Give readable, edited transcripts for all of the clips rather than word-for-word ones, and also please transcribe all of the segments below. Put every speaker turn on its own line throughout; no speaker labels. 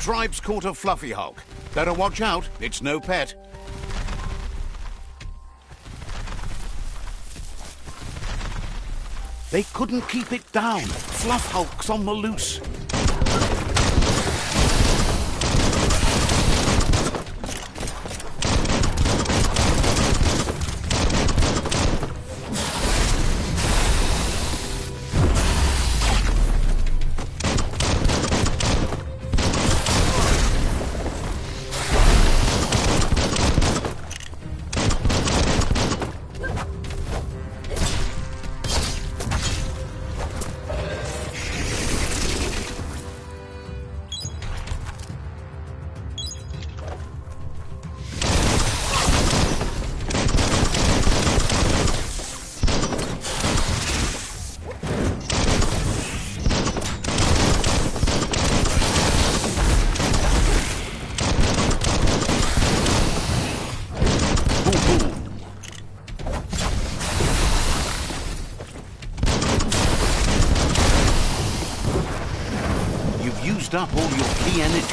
tribe's caught a fluffy hulk. Better watch out, it's no pet. They couldn't keep it down. Fluff hulk's on the loose. Used up all your key energy.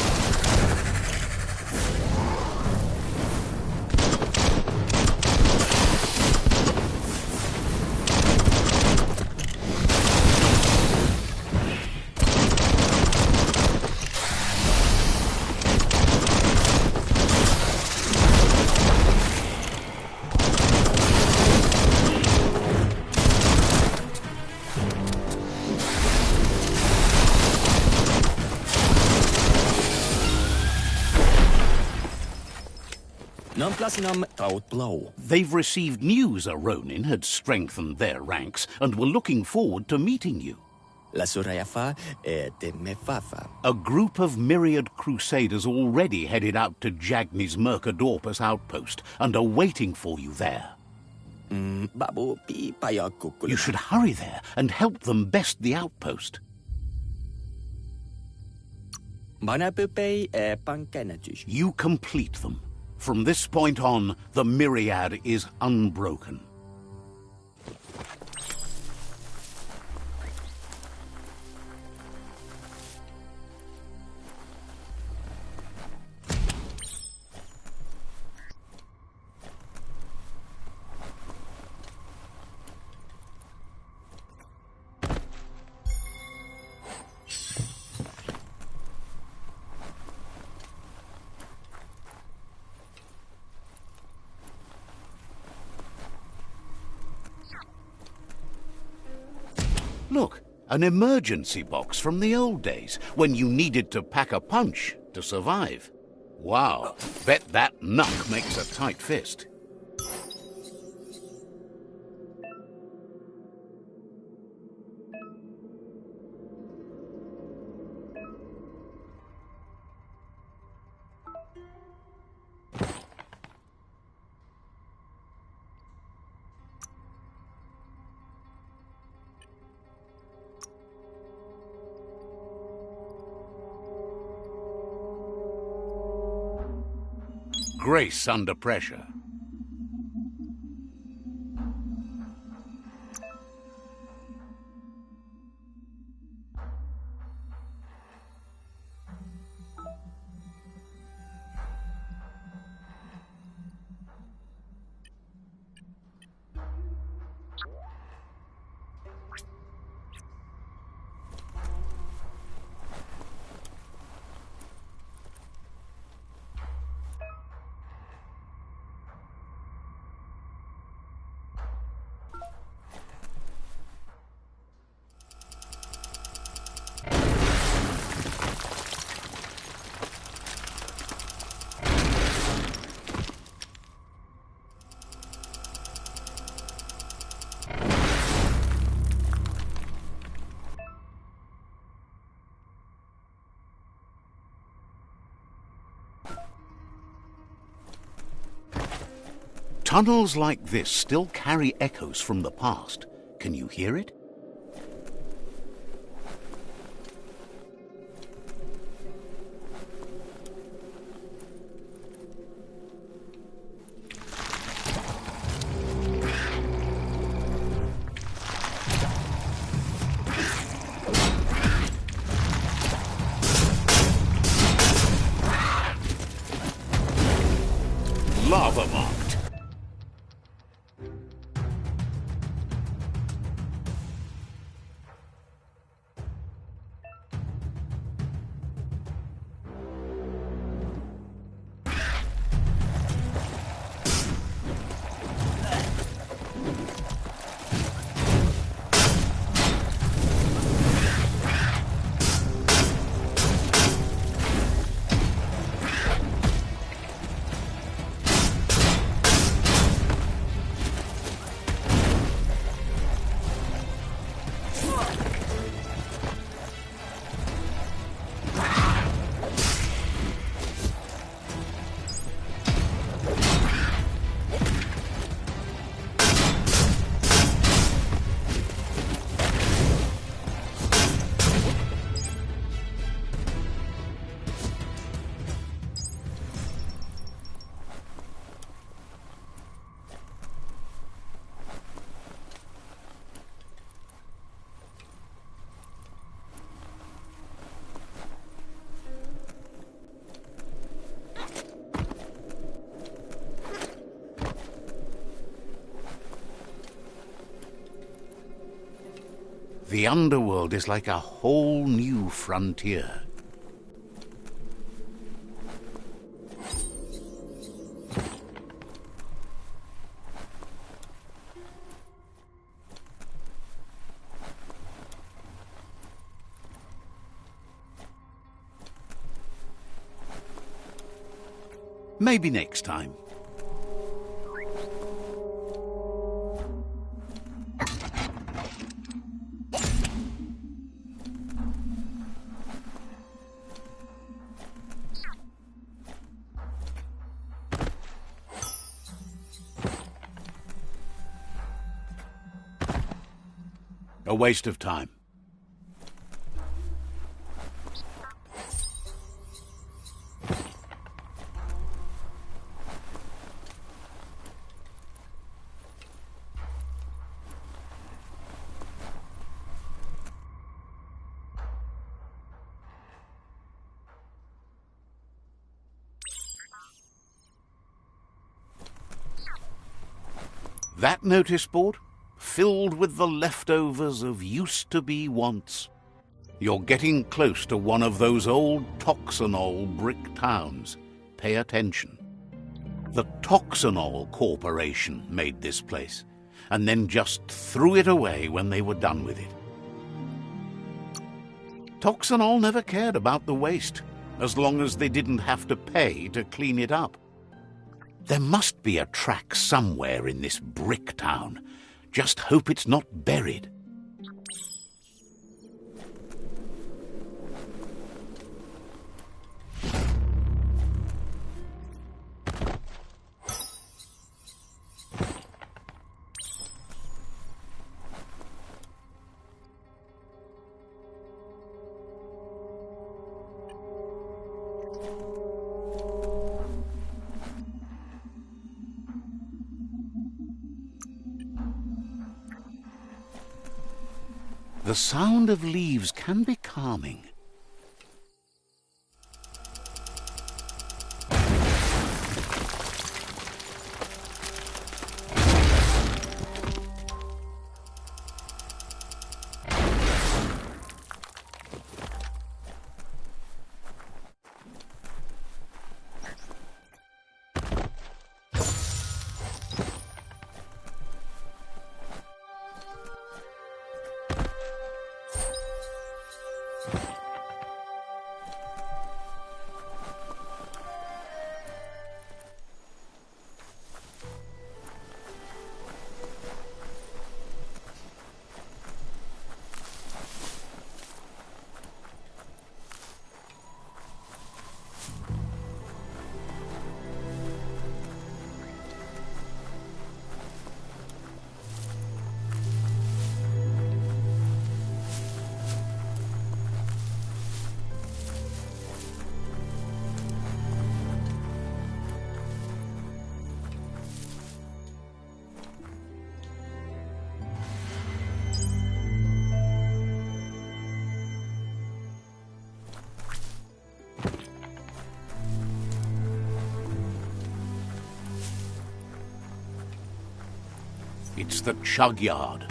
They've received news a Ronin had strengthened their ranks and were looking forward to meeting you. A group of myriad crusaders already headed out to Jagni's Mercadorpus outpost and are waiting for you there. You should hurry there and help them best the outpost. You complete them. From this point on, the myriad is unbroken. Look, an emergency box from the old days, when you needed to pack a punch to survive. Wow, bet that knuck makes a tight fist. Grace under pressure. Tunnels like this still carry echoes from the past. Can you hear it? The underworld is like a whole new frontier. Maybe next time. A waste of time. That notice board? Filled with the leftovers of used-to-be wants. You're getting close to one of those old Toxanol brick towns. Pay attention. The Toxanol Corporation made this place, and then just threw it away when they were done with it. Toxanol never cared about the waste, as long as they didn't have to pay to clean it up. There must be a track somewhere in this brick town. Just hope it's not buried. The sound of leaves can be calming. It's the chug yard.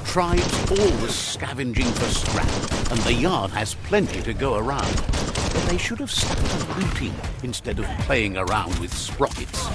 Tribes always scavenging for scrap, and the yard has plenty to go around. But they should have stuck to looting instead of playing around with sprockets.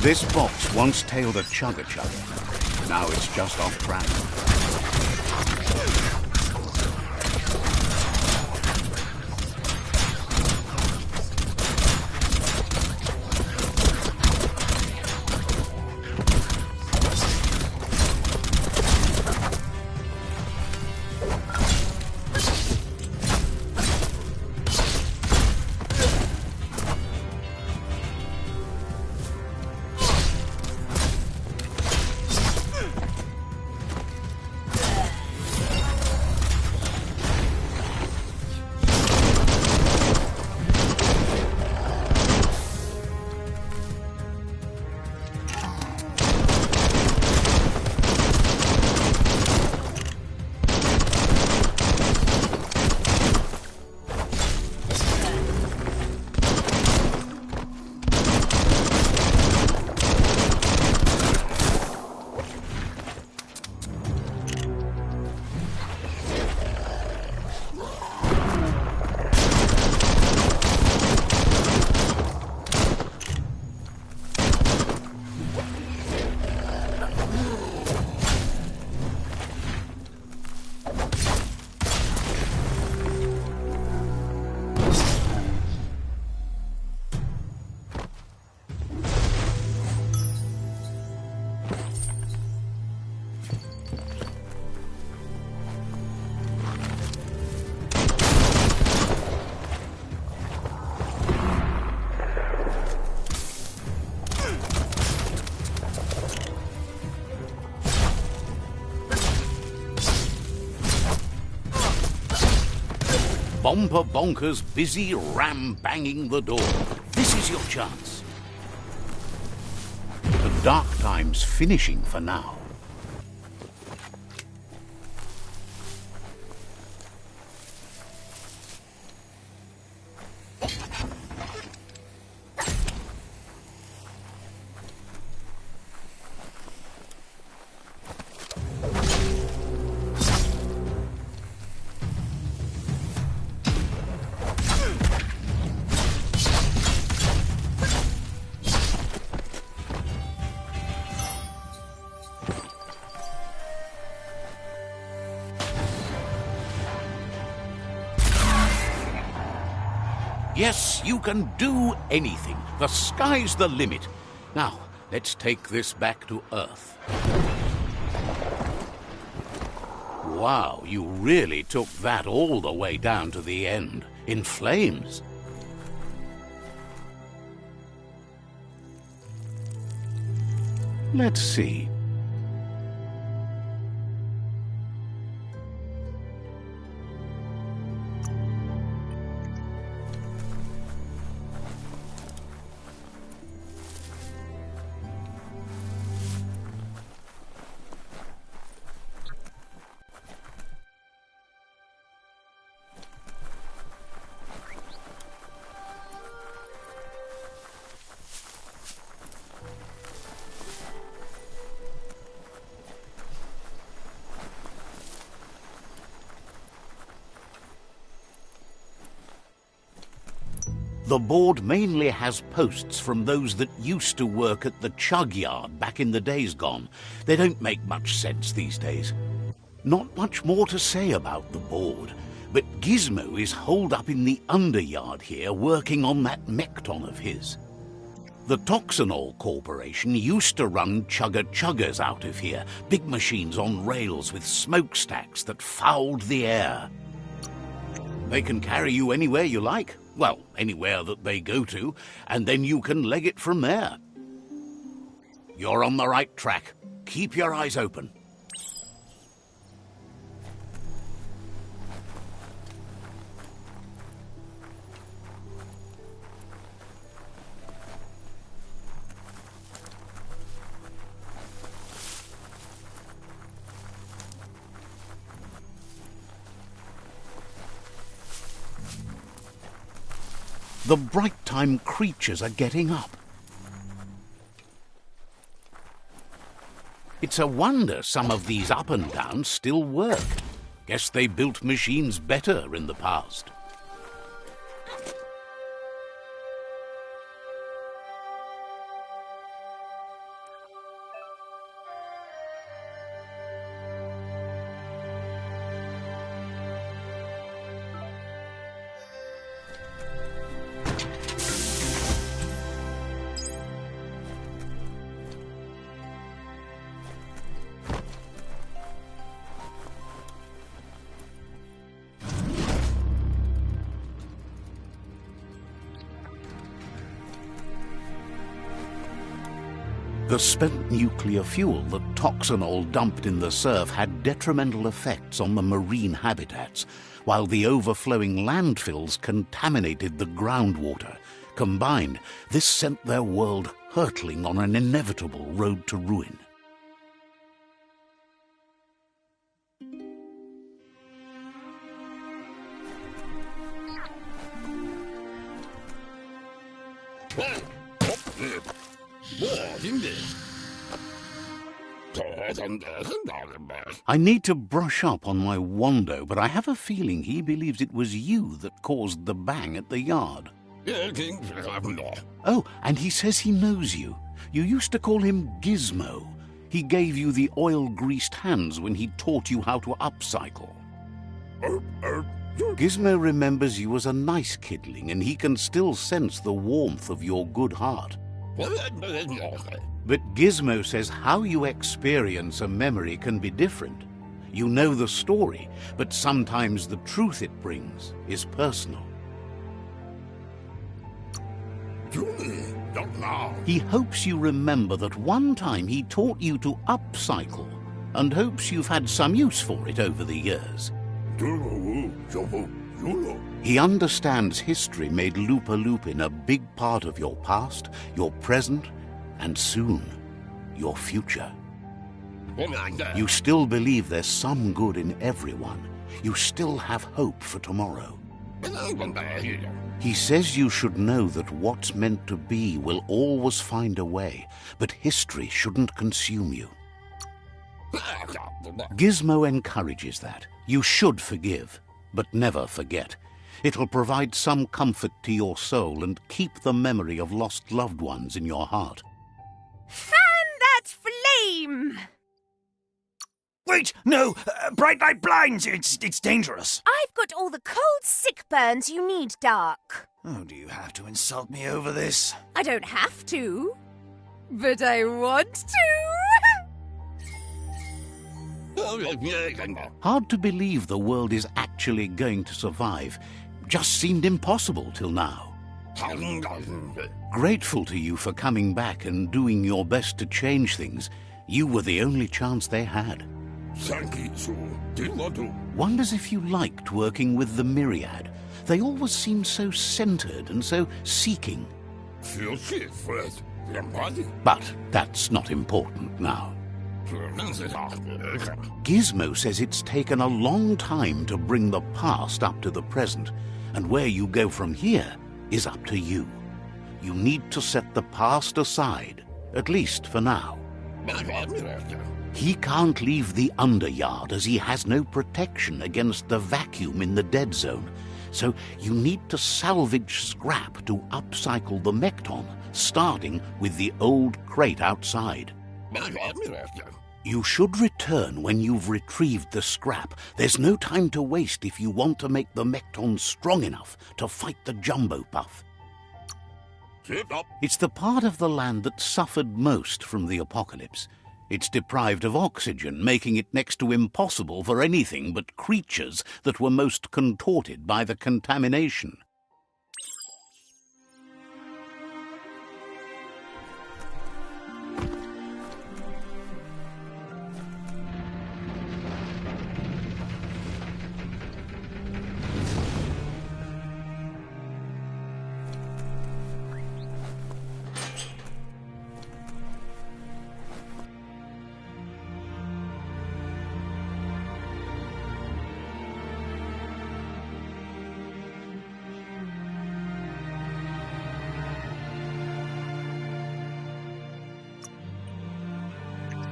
This box once tailed a chugga-chugga. Now it's just off track. Bomper Bonker's busy ram-banging the door. This is your chance. The dark time's finishing for now. Yes, you can do anything. The sky's the limit. Now, let's take this back to Earth. Wow, you really took that all the way down to the end, in flames. Let's see. The board mainly has posts from those that used to work at the chug yard back in the days gone. They don't make much sense these days. Not much more to say about the board, but Gizmo is holed up in the underyard here working on that Mekton of his. The Toxanol Corporation used to run chugga-chuggas out of here, big machines on rails with smokestacks that fouled the air. They can carry you anywhere you like. Well, anywhere that they go to, and then you can leg it from there. You're on the right track. Keep your eyes open. The bright time creatures are getting up. It's a wonder some of these up and downs still work. Guess they built machines better in the past. The spent nuclear fuel that Toxanol dumped in the surf had detrimental effects on the marine habitats, while the overflowing landfills contaminated the groundwater. Combined, this sent their world hurtling on an inevitable road to ruin. I need to brush up on my Wando, but I have a feeling he believes it was you that caused the bang at the yard. Oh, and he says he knows you. You used to call him Gizmo. He gave you the oil-greased hands when he taught you how to upcycle. Gizmo remembers you as a nice kidling, and he can still sense the warmth of your good heart. But Gizmo says how you experience a memory can be different. You know the story, but sometimes the truth it brings is personal. He hopes you remember that one time he taught you to upcycle, and hopes you've had some use for it over the years. He understands history made Lupa Lupin a big part of your past, your present, and soon, your future. You still believe there's some good in everyone. You still have hope for tomorrow. He says you should know that what's meant to be will always find a way, but history shouldn't consume you. Gizmo encourages that. You should forgive, but never forget. It'll provide some comfort to your soul and keep the memory of lost loved ones in your heart.
Fan that flame!
Wait, no! Bright light blinds! It's dangerous!
I've got all the cold sick burns you need, Dark.
Oh, do you have to insult me over this?
I don't have to, but I want to.
Hard to believe the world is actually going to survive. Just seemed impossible till now. Grateful to you for coming back and doing your best to change things. You were the only chance they had. Wonders if you liked working with the Myriad. They always seem so centered and so seeking. But that's not important now. Gizmo says it's taken a long time to bring the past up to the present, and where you go from here is up to you. You need to set the past aside, at least for now. He can't leave the Underyard as he has no protection against the vacuum in the dead zone, so you need to salvage scrap to upcycle the Mekton, starting with the old crate outside. You should return when you've retrieved the scrap. There's no time to waste if you want to make the Mekton strong enough to fight the Jumbo Puff. It's the part of the land that suffered most from the apocalypse. It's deprived of oxygen, making it next to impossible for anything but creatures that were most contorted by the contamination.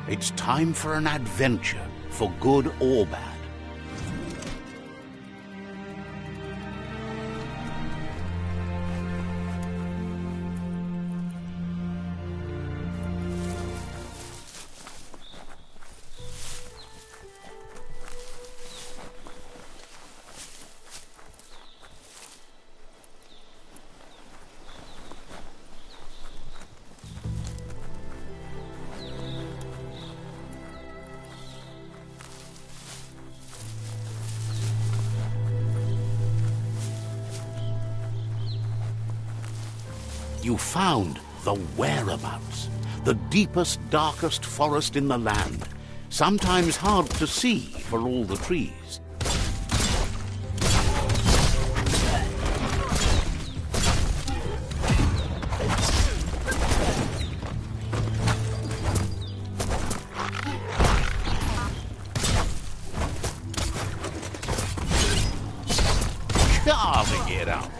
It's time for an adventure, for good or bad. You found the whereabouts. the deepest, darkest forest in the land, sometimes hard to see for all the trees. Carving it out.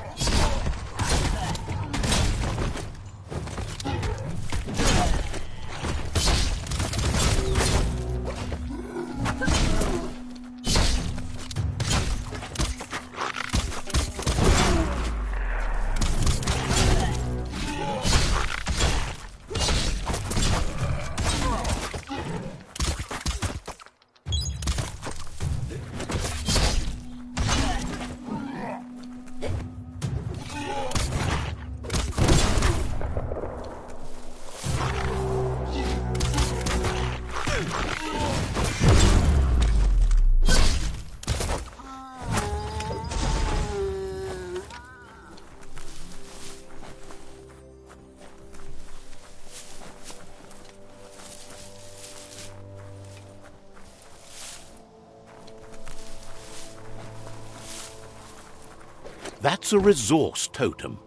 That's a resource totem,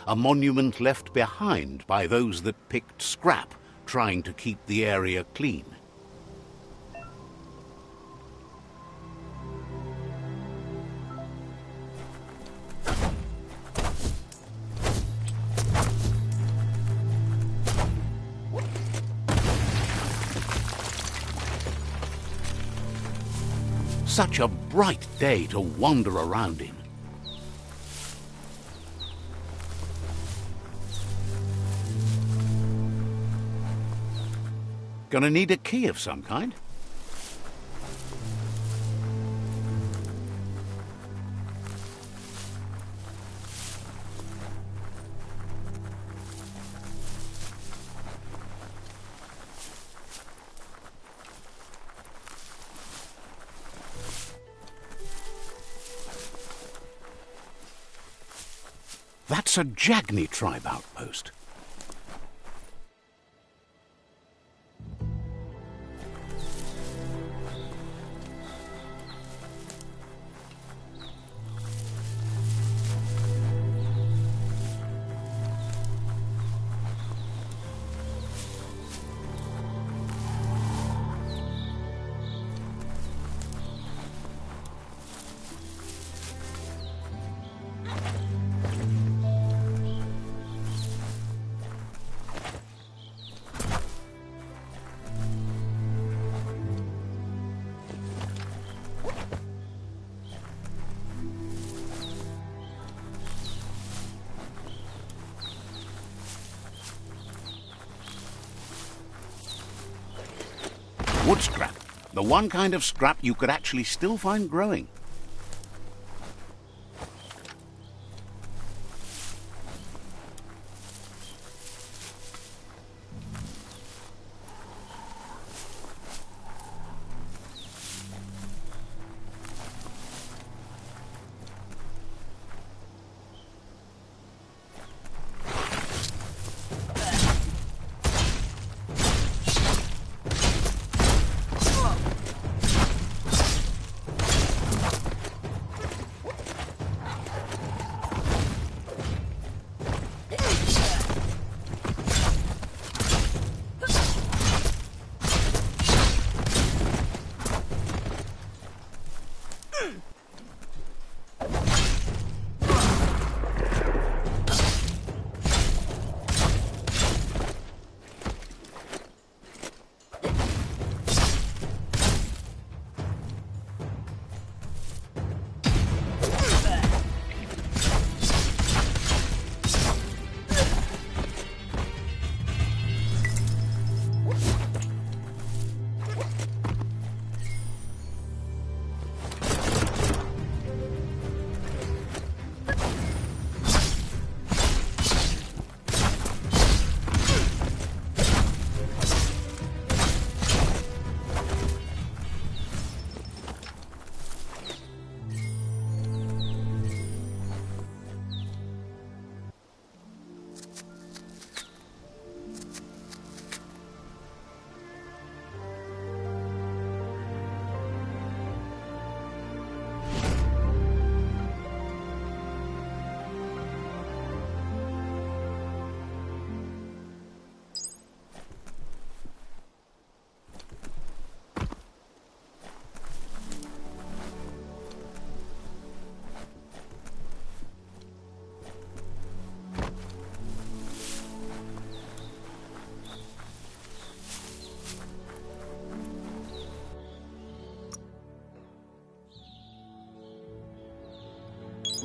a monument left behind by those that picked scrap, trying to keep the area clean. Such a bright day to wander around in. Gonna need a key of some kind. That's a Jagni tribe outpost. Wood scrap. The one kind of scrap you could actually still find growing.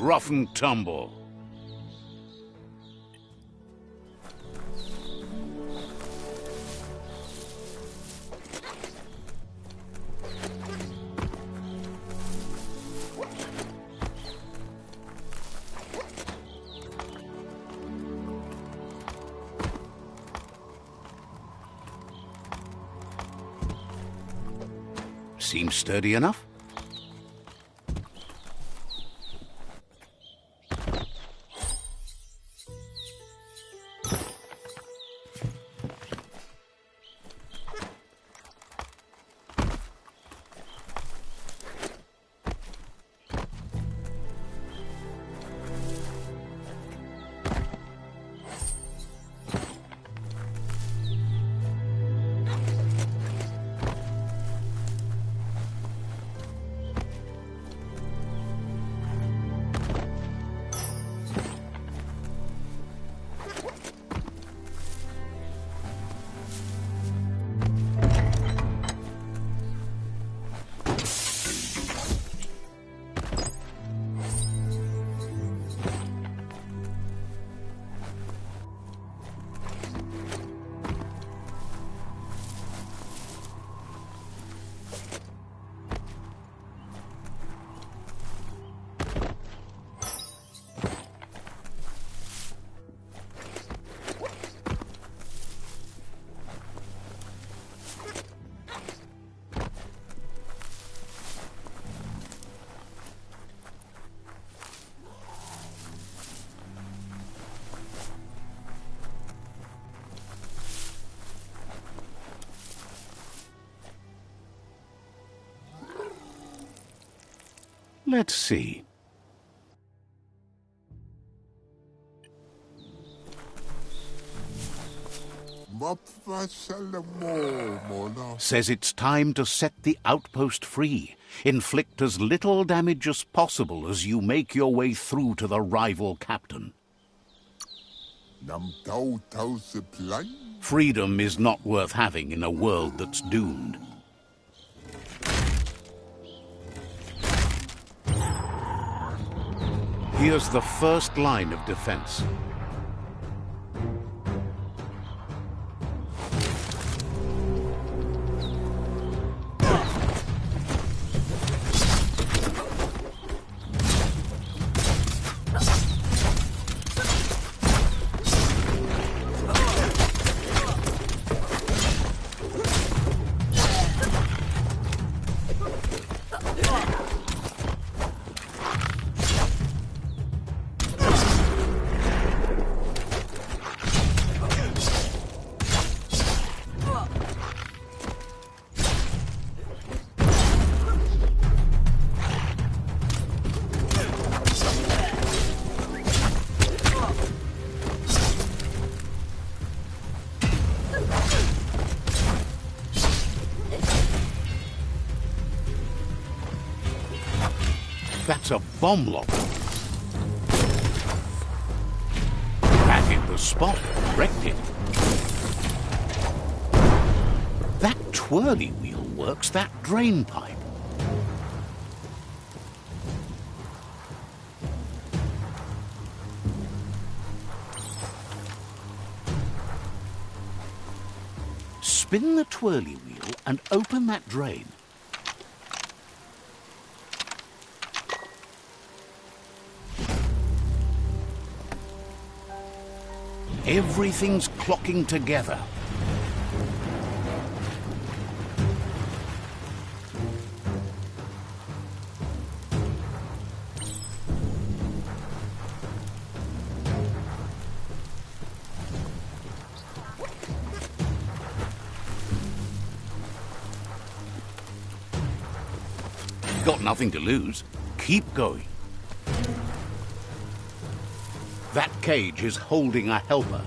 rough and tumble. Seems sturdy enough. Let's see. Says it's time to set the outpost free. Inflict as little damage as possible as you make your way through to the rival captain. Freedom is not worth having in a world that's doomed. Here's the first line of defense. That's a bomb lock. That hit the spot, wrecked it. That twirly wheel works that drain pipe. Spin the twirly wheel and open that drain. Everything's clocking together. Got nothing to lose. Keep going. That cage is holding a helper.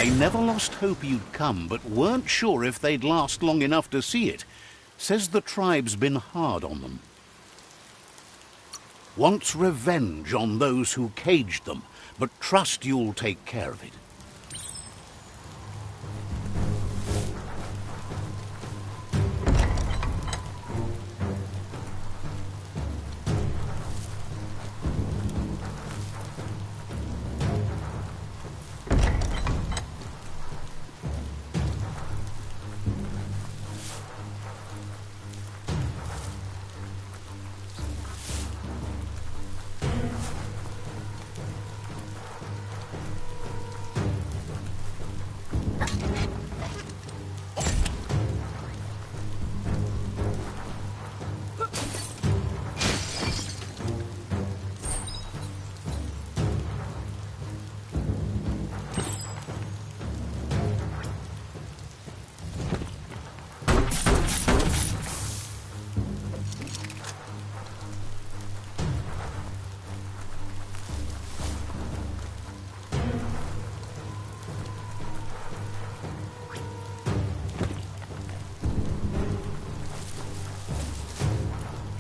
They never lost hope you'd come, but weren't sure if they'd last long enough to see it. Says the tribe's been hard on them. Wants revenge on those who caged them, but trust you'll take care of it.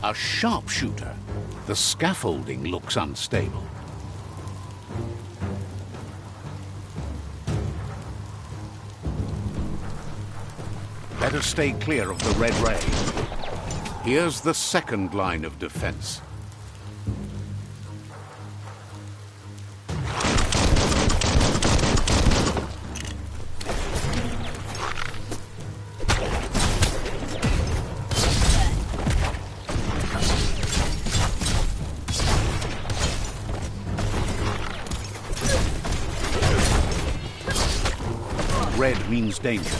A sharpshooter. The scaffolding looks unstable. Better stay clear of the red ray. Here's the second line of defense. Red means danger.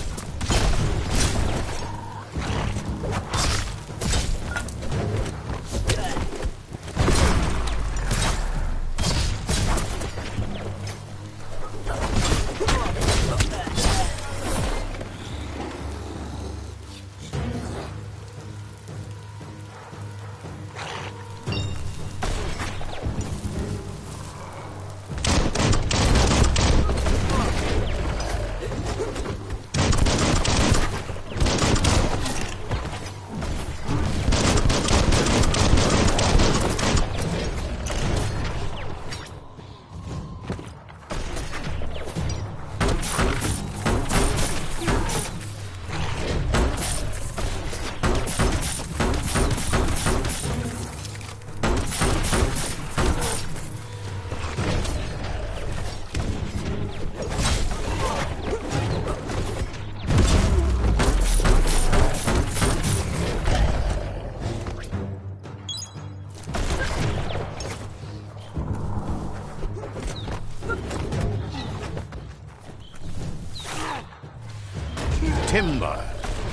Timber.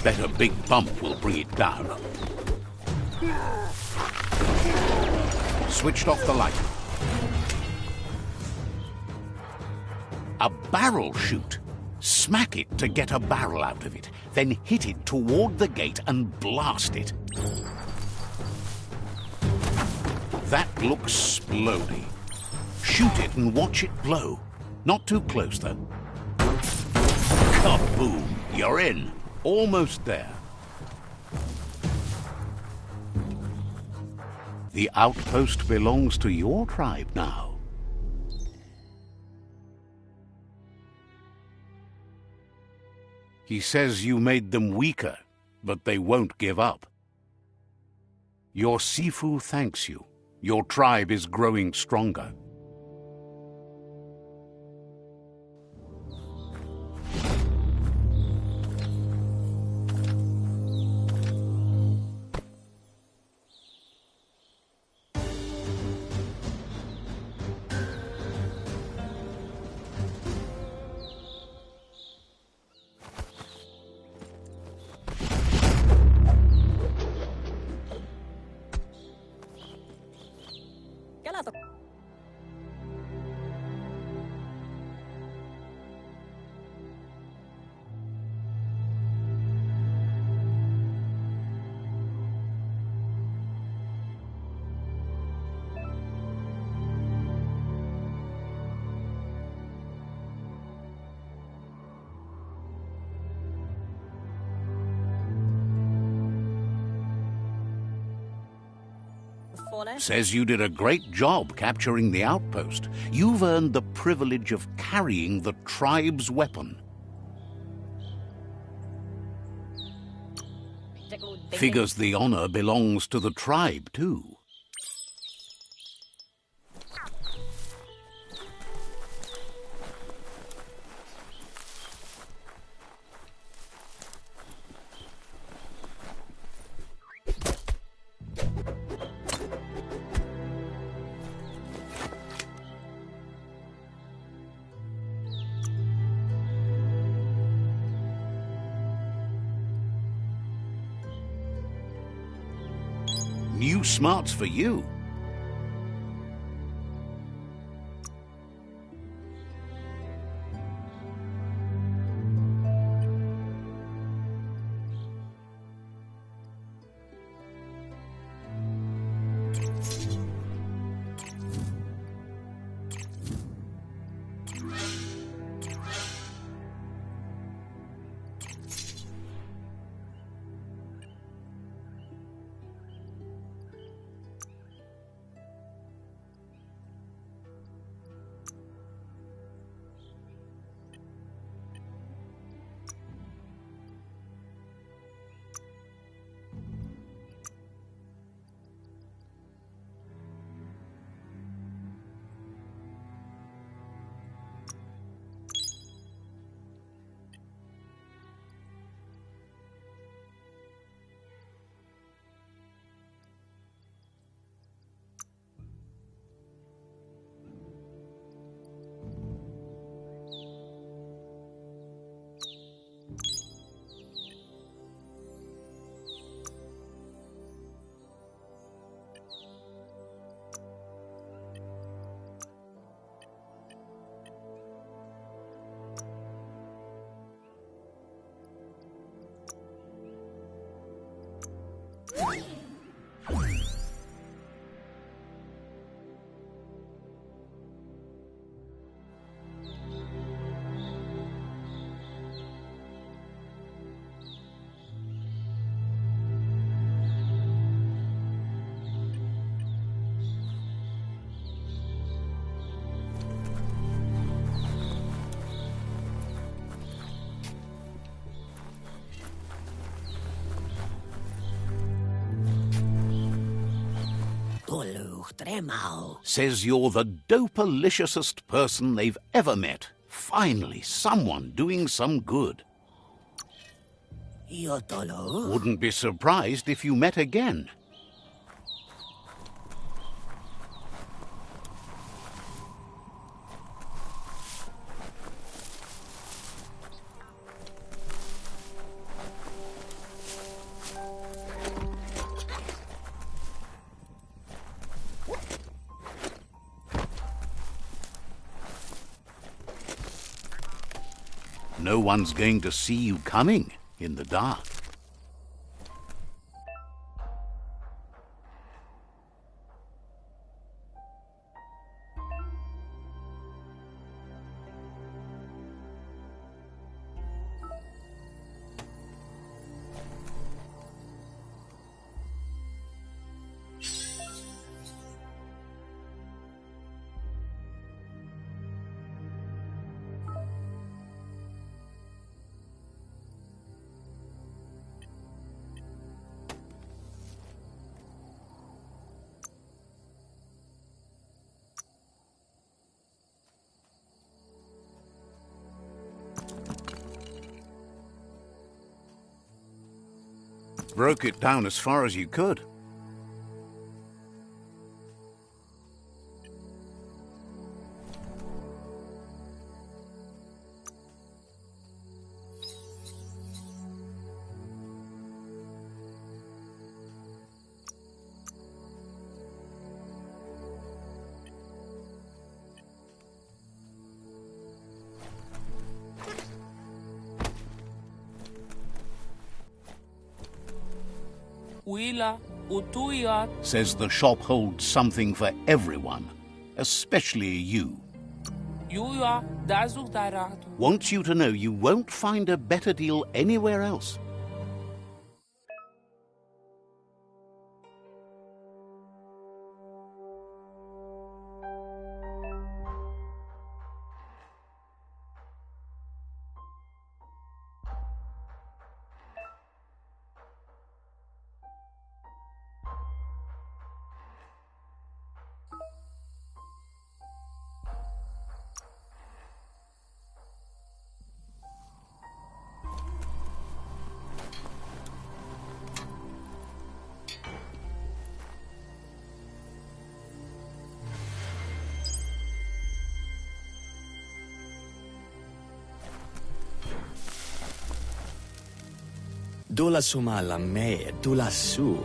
Bet a big bump will bring it down. Switched off the light. A barrel shoot. Smack it to get a barrel out of it, then hit it toward the gate and blast it. That looks splody. Shoot it and watch it blow. Not too close, though. Kaboom! You're in. Almost there. The outpost belongs to your tribe now. He says you made them weaker, but they won't give up. Your Sifu thanks you. Your tribe is growing stronger. Says you did a great job capturing the outpost. You've earned the privilege of carrying the tribe's weapon. Figures the honor belongs to the tribe, too. New smarts for you. Says you're the dope-aliciousest person they've ever met. Finally, someone doing some good. Wouldn't be surprised if you met again. No one's going to see you coming in the dark. Broke it down as far as you could. Says the shop holds something for everyone, especially you. Wants you to know you won't find a better deal anywhere else.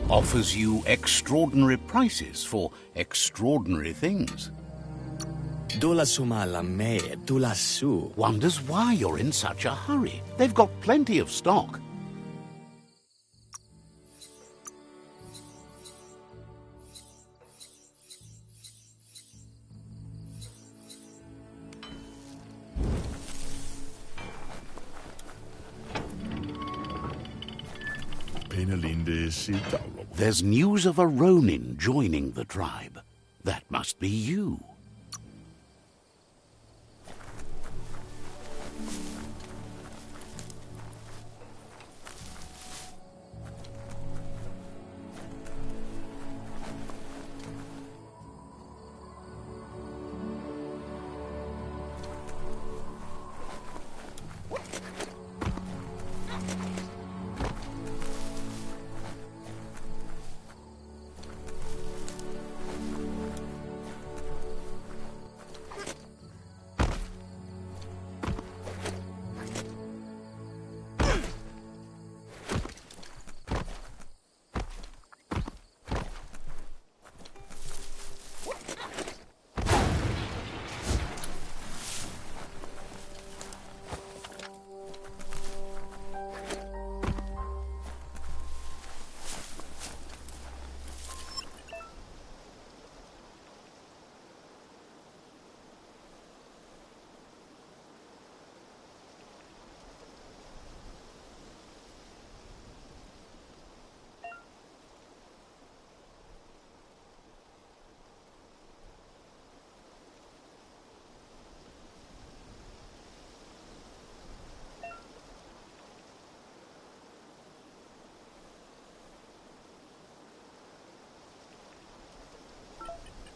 Offers you extraordinary prices for extraordinary things. Wonders why you're in such a hurry. They've got plenty of stock. There's news of a Ronin joining the tribe. That must be you.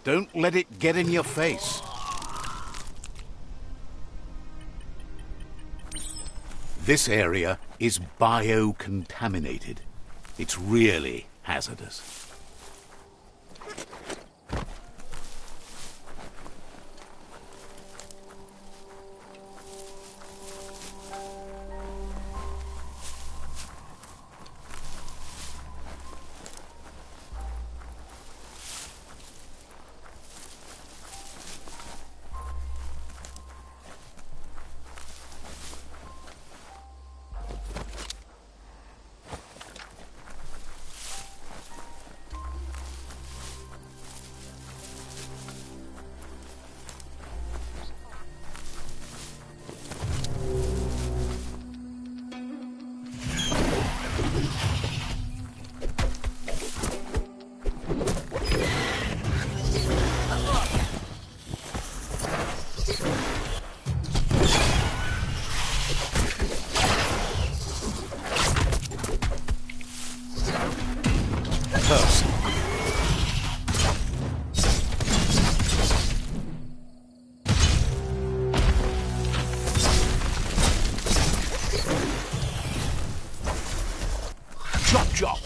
Don't let it get in your face. This area is biocontaminated. It's really hazardous. Curse. Chop, chop.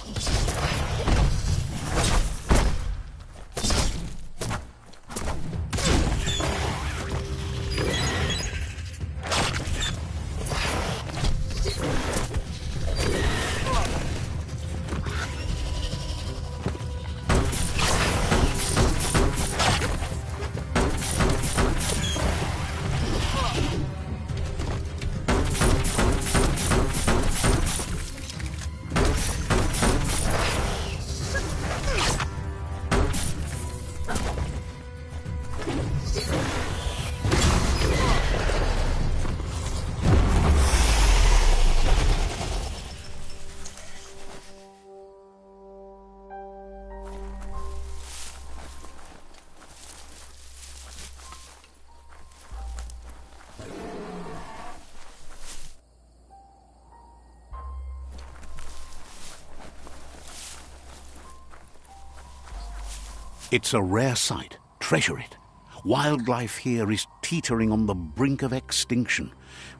It's a rare sight. Treasure it. Wildlife here is teetering on the brink of extinction.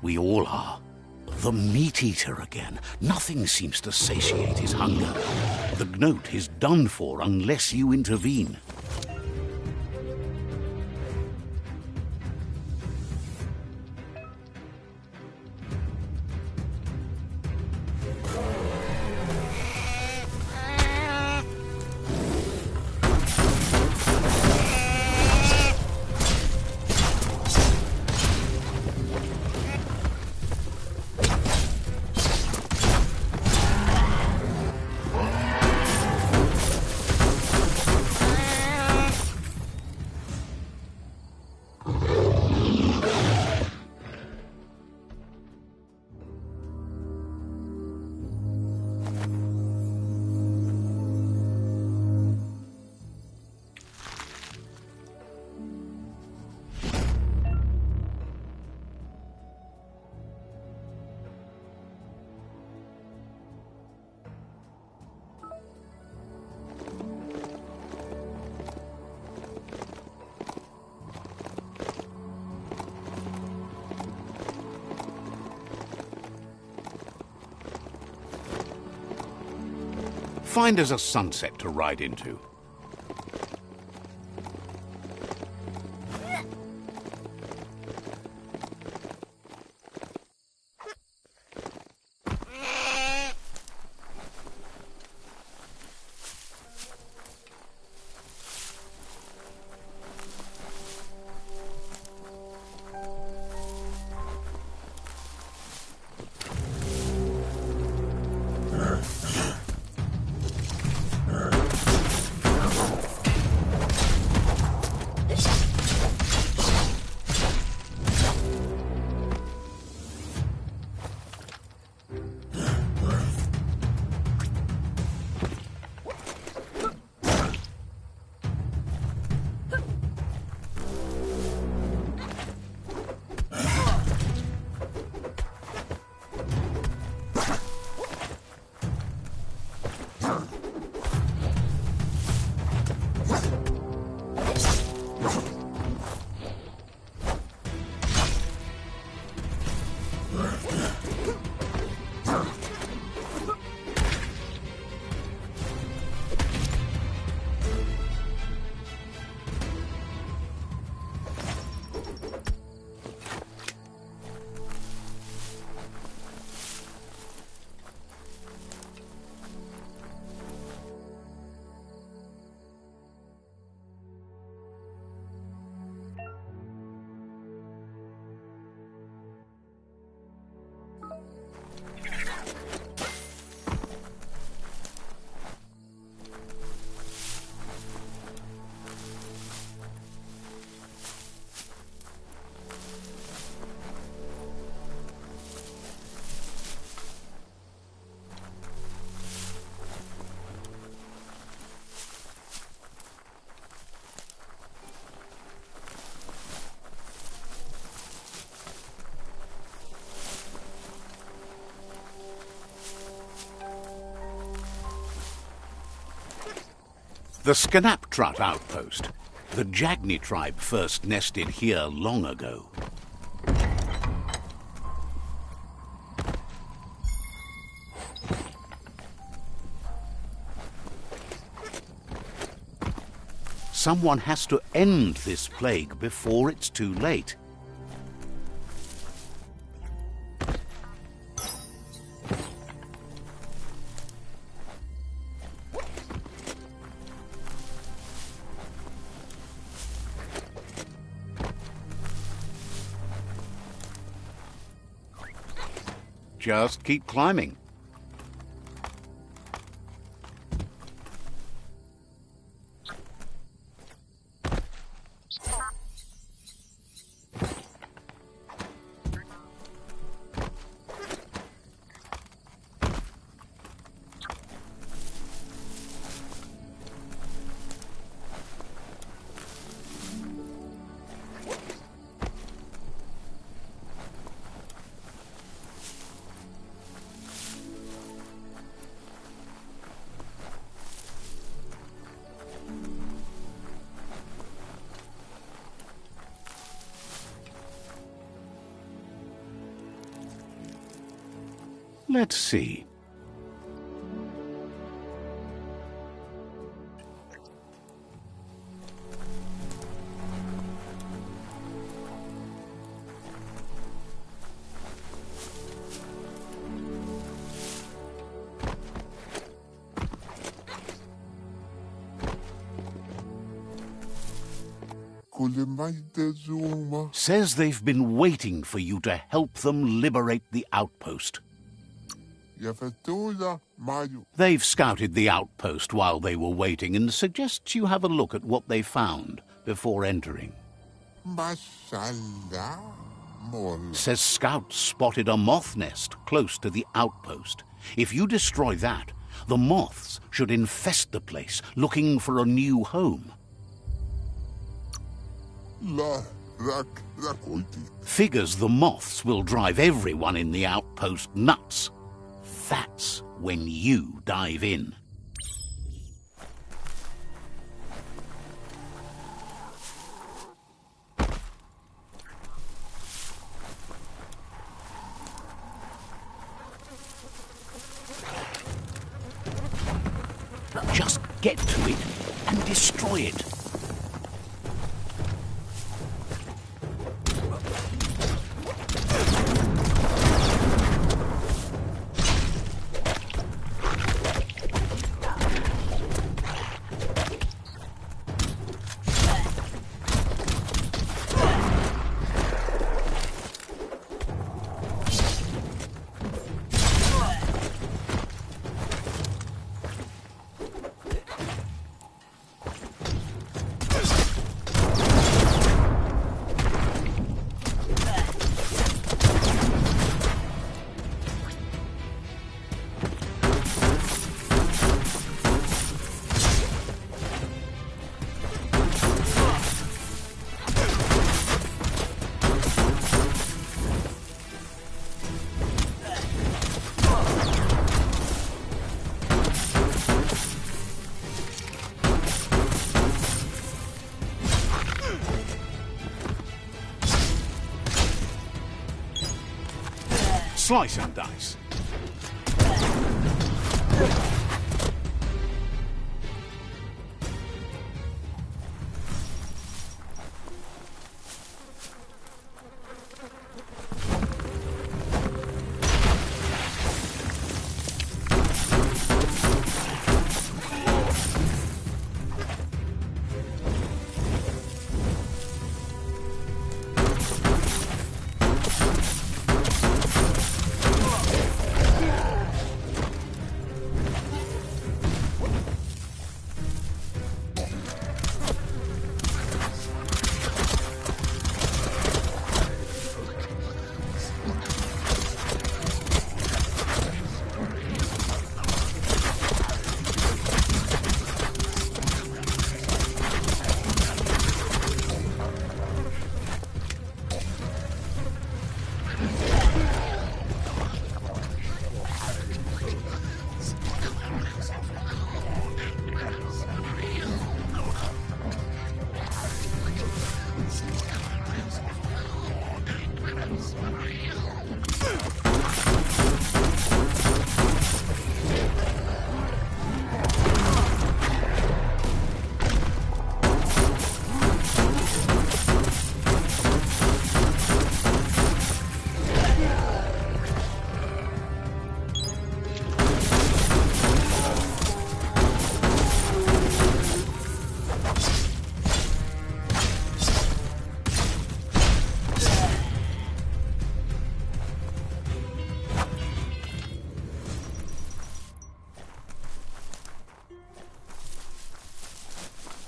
We all are. The meat-eater again. Nothing seems to satiate his hunger. The gnat is done for unless you intervene. Find us a sunset to ride into. The Scanaptrut outpost. The Jagni tribe first nested here long ago. Someone has to end this plague before it's too late. Just keep climbing. Let's see. Says they've been waiting for you to help them liberate the outpost. They've scouted the outpost while they were waiting and suggests you have a look at what they found before entering. Says scouts spotted a moth nest close to the outpost. If you destroy that, the moths should infest the place, looking for a new home. Figures the moths will drive everyone in the outpost nuts. That's when you dive in. get to it and destroy it. Slice and dice.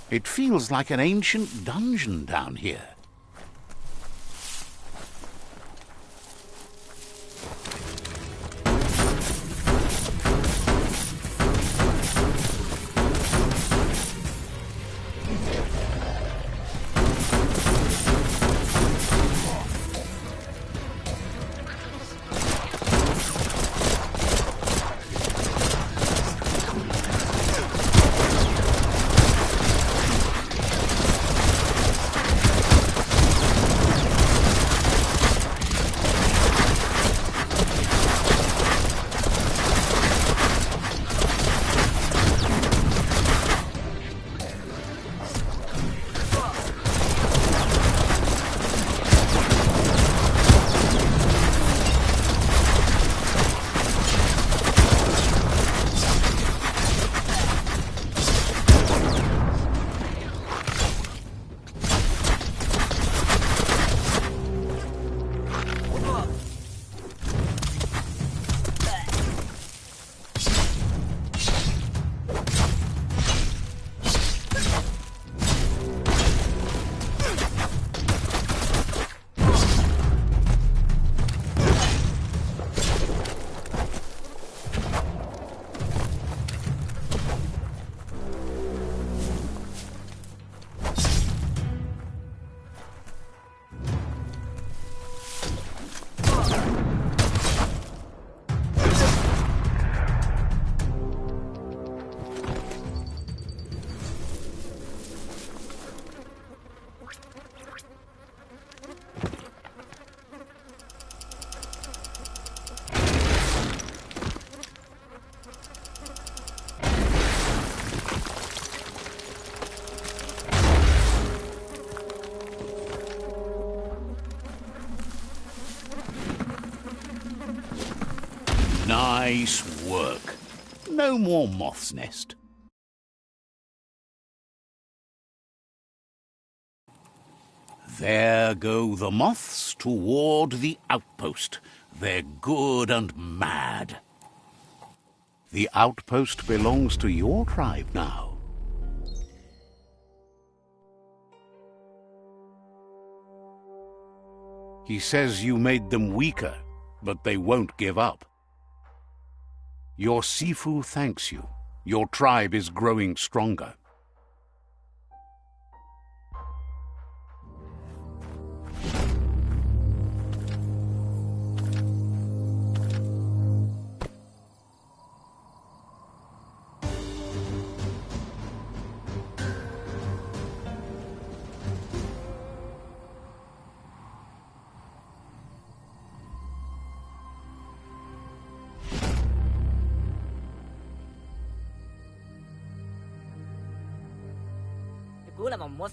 It feels like an ancient dungeon down here. Nice work. No more moth's nest. There go the moths toward the outpost. They're good and mad. The outpost belongs to your tribe now. He says you made them weaker, but they won't give up. Your Sifu thanks you. Your tribe is growing stronger.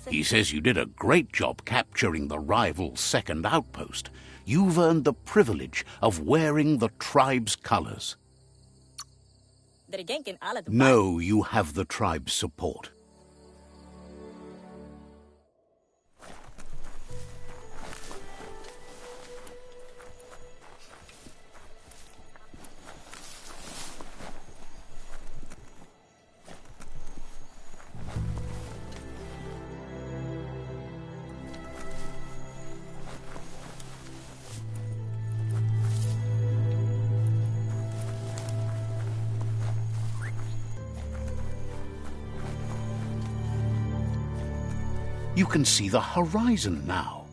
He says you did a great job capturing the rival's second outpost. You've earned the privilege of wearing the tribe's colors. No, you have the tribe's support. You can see the horizon now.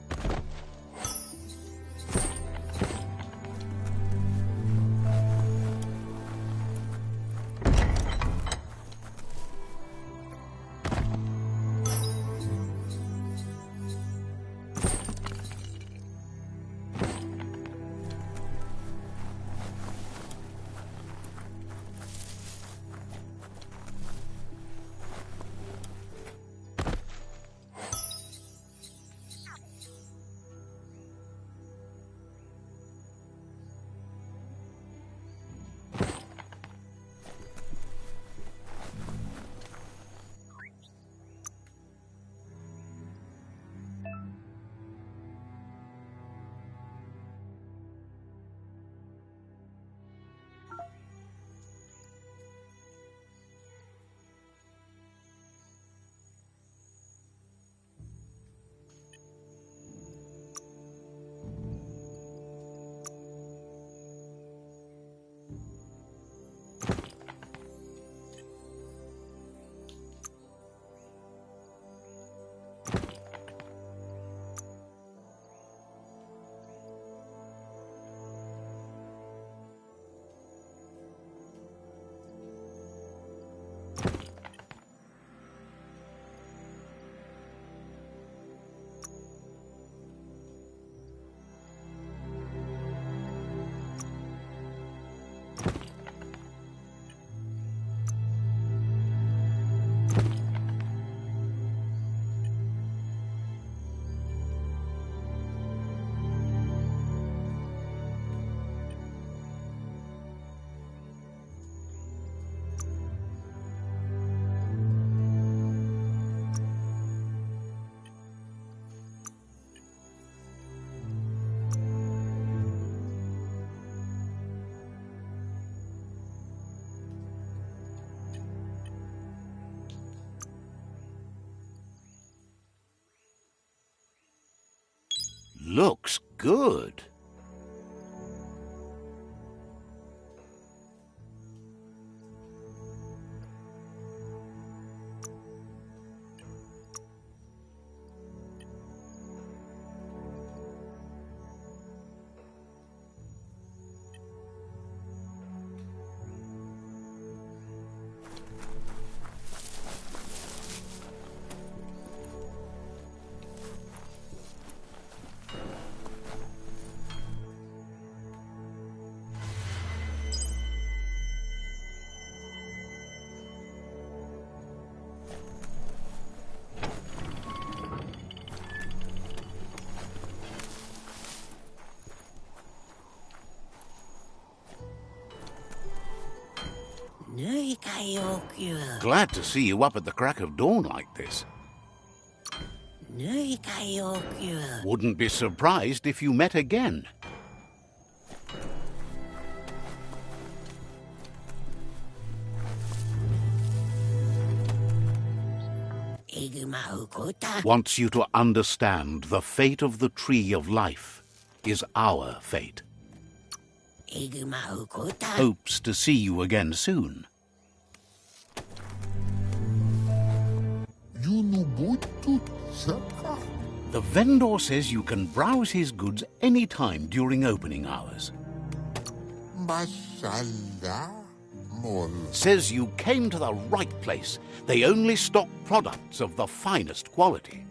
Looks good. Glad to see you up at the crack of dawn like this. Wouldn't be surprised if you met again. Wants you to understand the fate of the Tree of Life is our fate. Hopes to see you again soon. The vendor says you can browse his goods any time during opening hours. Says you came to the right place. They only stock products of the finest quality.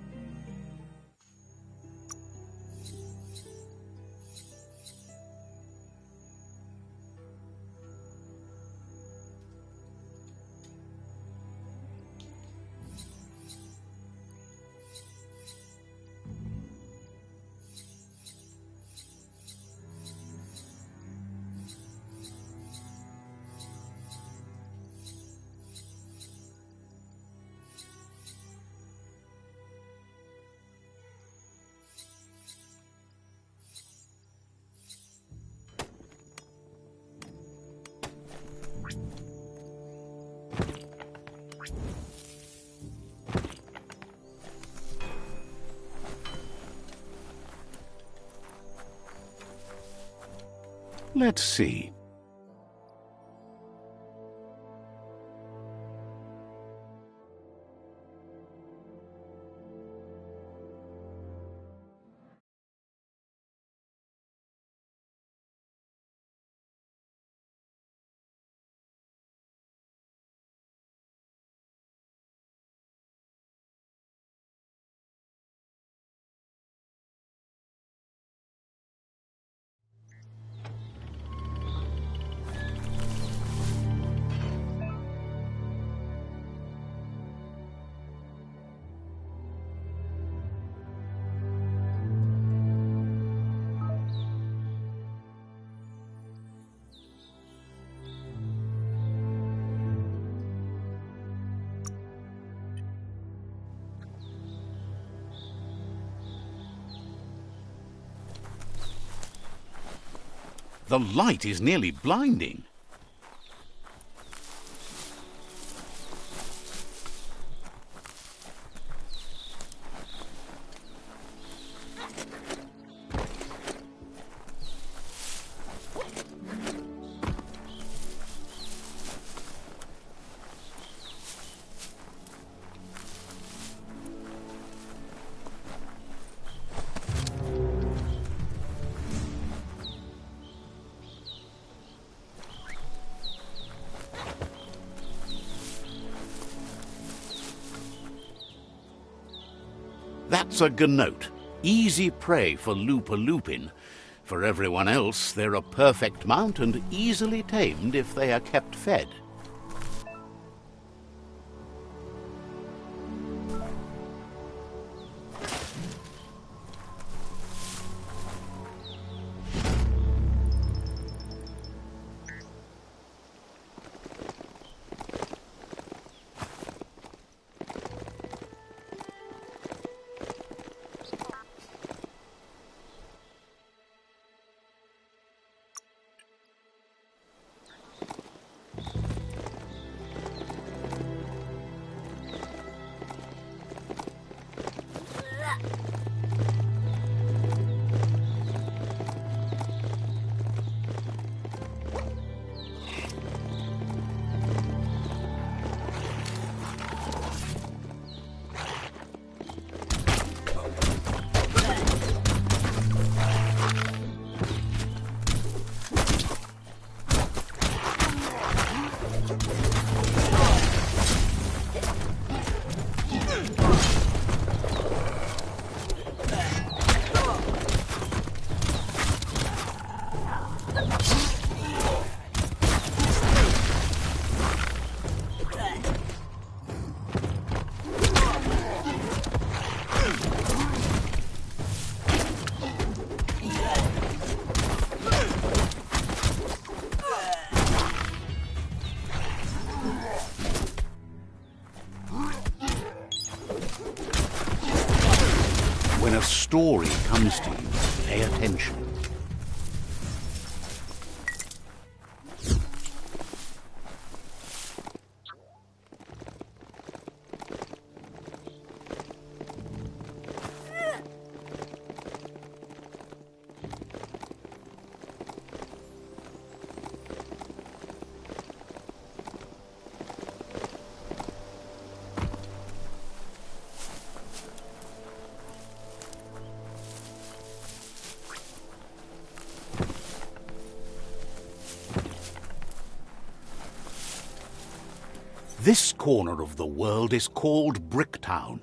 Let's see. The light is nearly blinding. That's a gnote, easy prey for Lupin. For everyone else, they're a perfect mount and easily tamed if they are kept fed. When a story comes to you, pay attention. This corner of the world is called Bricktown.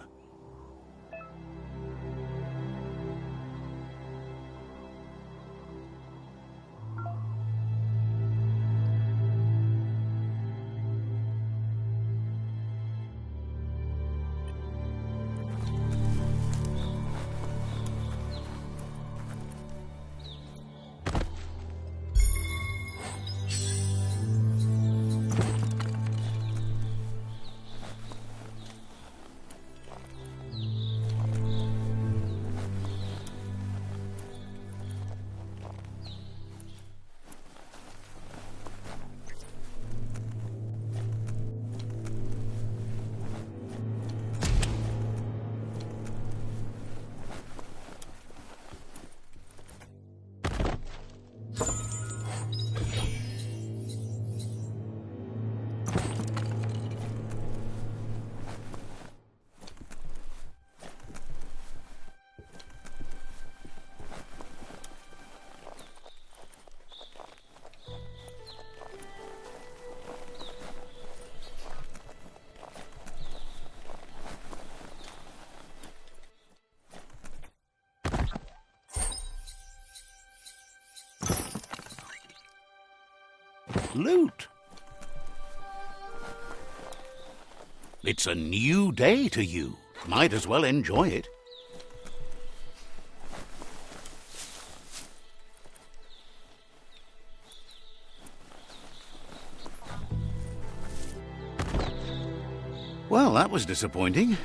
Loot. It's a new day to you. Might as well enjoy it. Well, that was disappointing.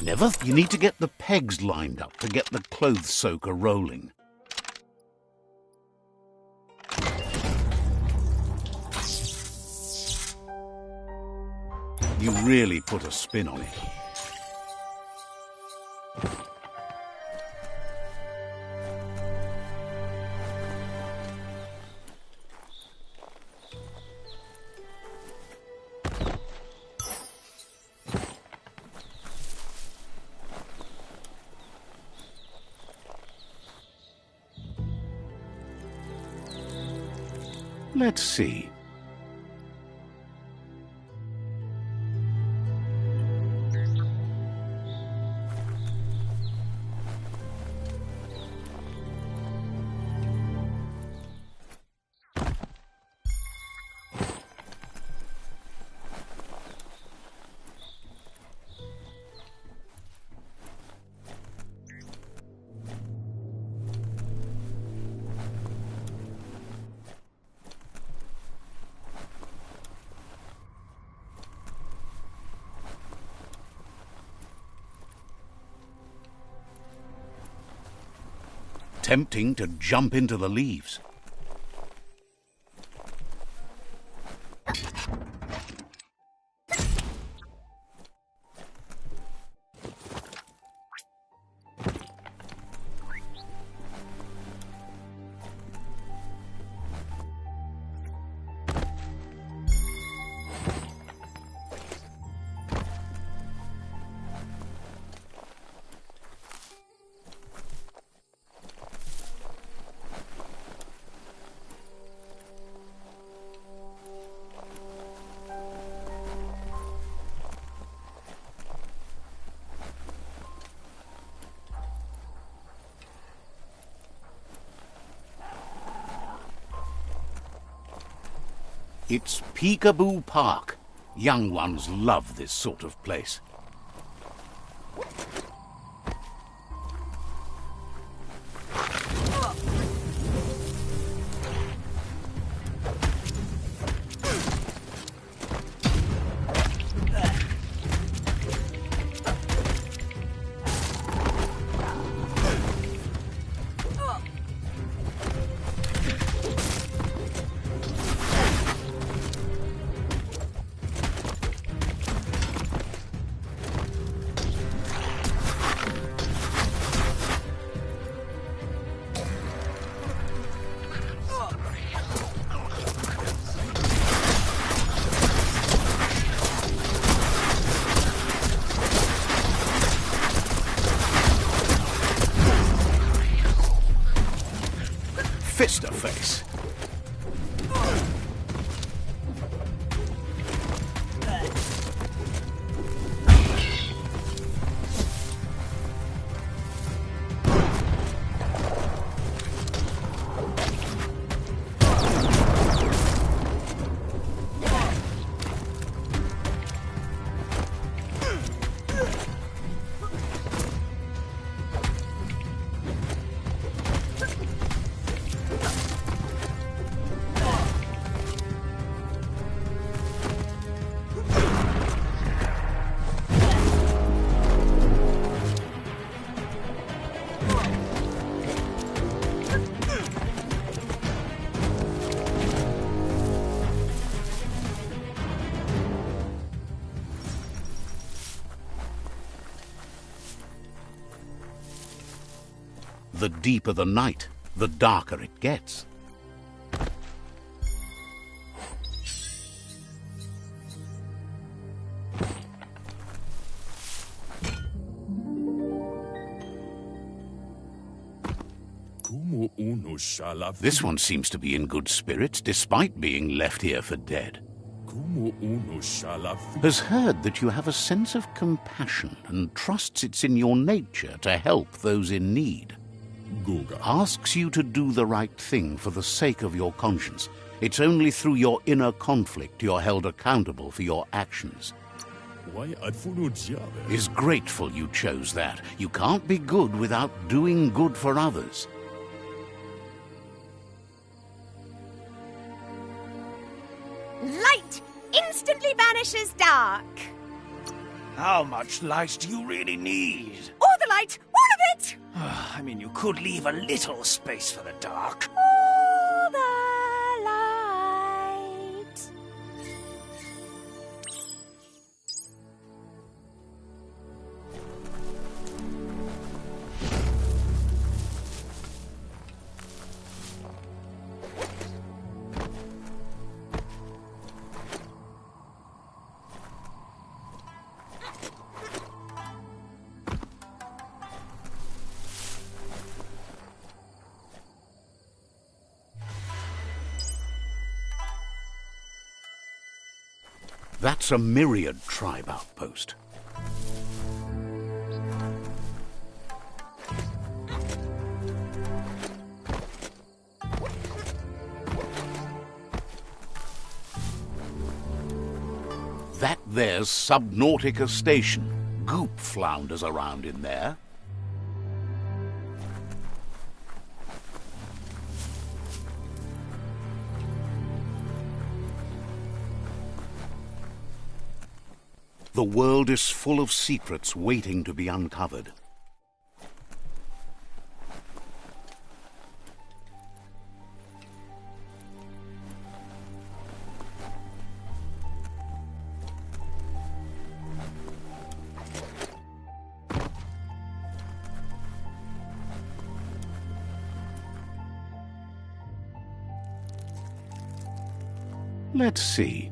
Never. You need to get the pegs lined up to get the clothes soaker rolling. You really put a spin on it. Let's see. Tempting to jump into the leaves. It's Peekaboo Park. Young ones love this sort of place. Fist-a-face. The deeper the night, the darker it gets. This one seems to be in good spirits, despite being left here for dead. Has heard that you have a sense of compassion and trusts it's in your nature to help those in need. Asks you to do the right thing for the sake of your conscience. It's only through your inner conflict you're held accountable for your actions. Is grateful you chose that. You can't be good without doing good for others.
Light instantly banishes dark.
How much light do you really need?
All the light, all of it!
I mean, you could leave a little space for the dark.
All the light.
That's a Myriad tribe outpost. That there's Subnautica Station. Goop flounders around in there. The world is full of secrets waiting to be uncovered. Let's see.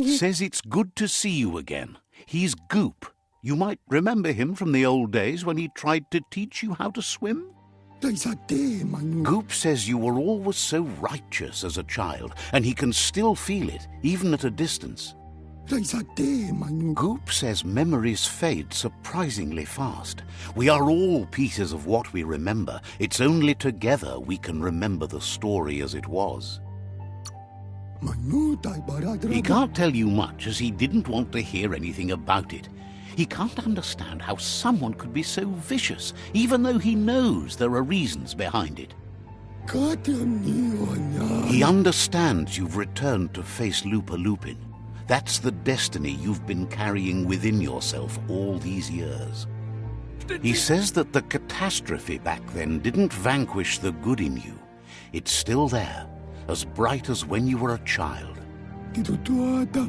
Says it's good to see you again. He's Goop. You might remember him from the old days when he tried to teach you how to swim. Goop says you were always so righteous as a child, and he can still feel it, even at a distance. Goop says memories fade surprisingly fast. We are all pieces of what we remember. It's only together we can remember the story as it was. He can't tell you much as he didn't want to hear anything about it. He can't understand how someone could be so vicious, even though he knows there are reasons behind it. He understands you've returned to face Lupa Lupin. That's the destiny you've been carrying within yourself all these years. He says that the catastrophe back then didn't vanquish the good in you. It's still there, as bright as when you were a child.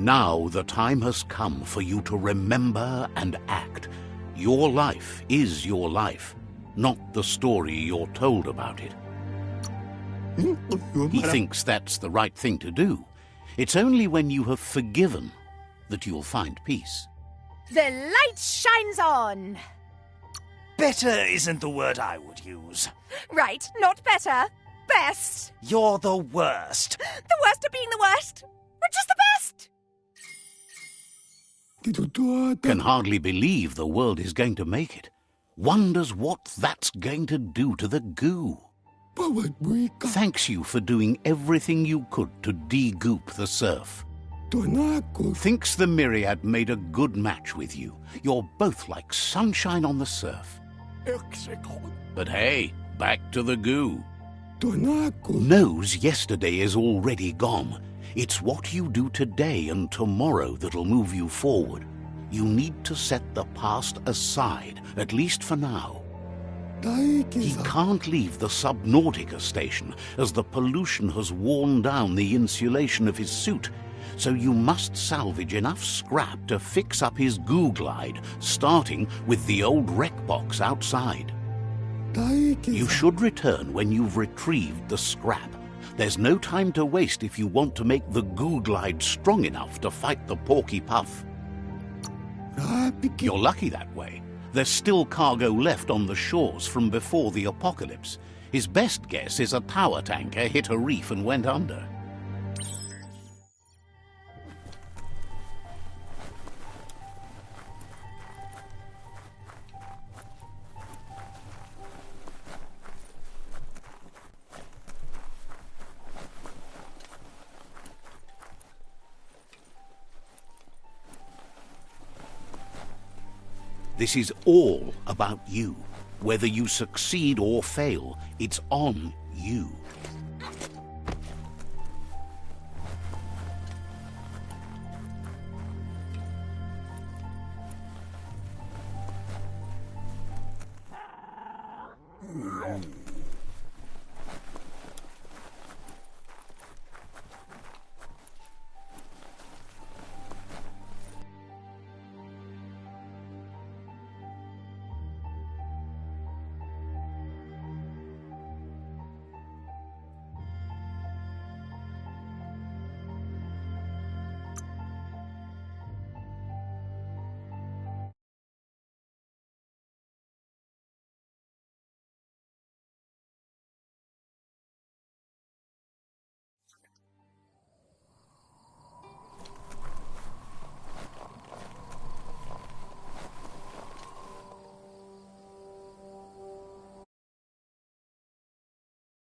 Now the time has come for you to remember and act. Your life is your life, not the story you're told about it. He thinks that's the right thing to do. It's only when you have forgiven that you'll find peace.
The light shines on.
Better isn't the word I would use.
Right, not better. Best.
You're the worst.
The worst of being the worst. We're just the best.
Can hardly believe the world is going to make it. Wonders what that's going to do to the goo. Thanks you for doing everything you could to de-goop the surf. Thinks the Myriad made a good match with you. You're both like sunshine on the surf. But hey, back to the goo. Knows yesterday is already gone. It's what you do today and tomorrow that'll move you forward. You need to set the past aside, at least for now. He can't leave the Subnautica station, as the pollution has worn down the insulation of his suit, so you must salvage enough scrap to fix up his goo glide, starting with the old wreck box outside. You should return when you've retrieved the scrap. There's no time to waste if you want to make the goo glide strong enough to fight the Porky Puff. You're lucky that way. There's still cargo left on the shores from before the apocalypse. His best guess is a tower tanker hit a reef and went under. This is all about you. Whether you succeed or fail, it's on you.